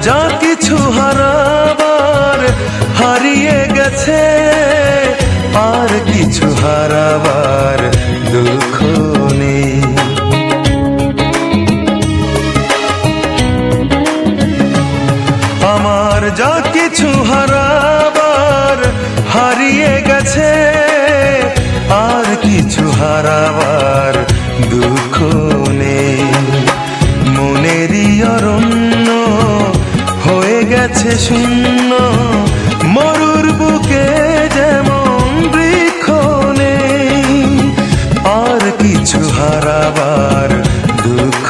যা কিছু হারাবার হারিয়ে গেছে, আর কিছু হারাবার দুঃখ নেই। আমার যা কিছু হারাবার হারিয়ে গেছে, আর কিছু হারাবার দুঃখ নেই। মনেরই অরণ্য হয়ে গেছে শূন্য, মরুর বুকে যেমন বৃক্ষ নেই। আর কিছু হারাবার দুঃখ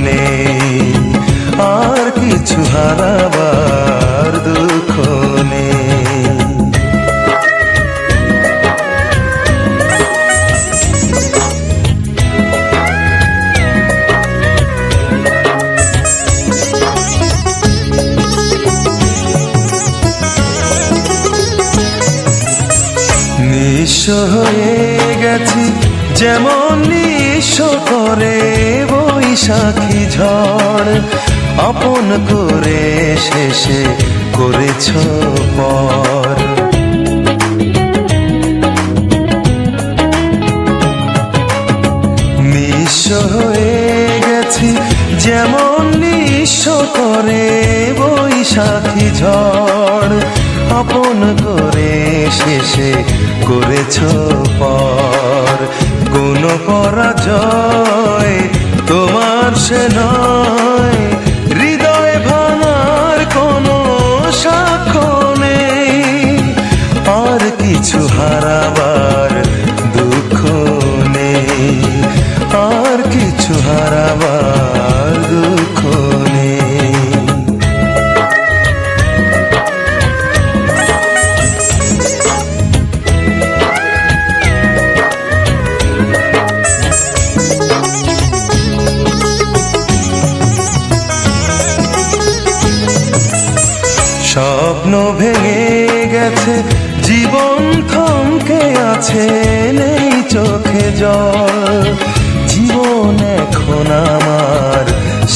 নেই, আর কিছু হারাবার দুঃখ নেই। নিঃস্ব হয়ে গেছি যেমন নিঃস্ব করে বৈশাখী ঝড়, আপন করে শেষে করেছ পর। নিঃস্ব হয়ে গেছি যেমন নিঃস্ব করে বৈশাখী ঝড়, আপন করে শেষে করেছ পর। কোন পরাজয় তোমার সে নয়, হৃদয় ভাঙার কোনো সাক্ষ্য নেই। আর কিছু হারাবার দুঃখ নেই, আর কিছু হারাবার দুঃখ নেই। স্বপ্ন ভেঙে গেছে, জীবন থমকে আছে, নেই চোখে জল। জীবন এখন আমার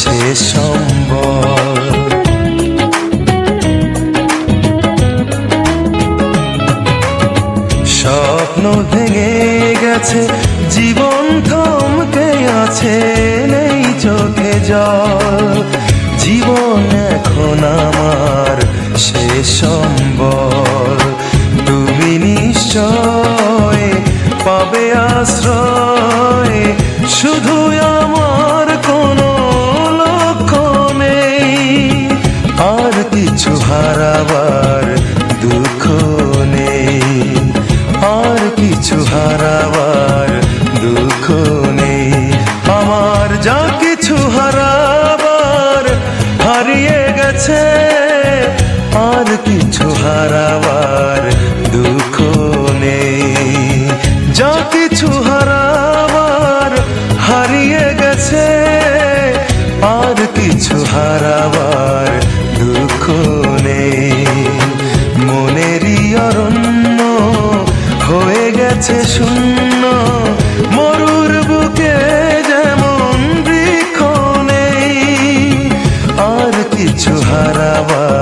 শেষ সম্বল। স্বপ্ন ভেঙে গেছে, জীবন থমকে আছে, নেই চোখে জল। জীবন এখন আমার শেষ সম্বল। তুমি নিশ্চয় পাবে আশ্রয়, শুধু আমার কোনো লক্ষ্য নেই। আর কিছু হারাবার দুঃখ নেই, আর কিছু হারাবার দুঃখ নেই। আমার যা কিছু হারাবার হারিয়ে গেছে, আর কিছু হারাবার দুঃখ নেই। যা কিছু হারাবার হারিয়ে গেছে, আর কিছু হারাবার দুঃখ নেই। মনেরই অরণ্য হয়ে গেছে শূন্য, মরুর বুকে যেমন বৃক্ষ নেই। আর কিছু হারাবার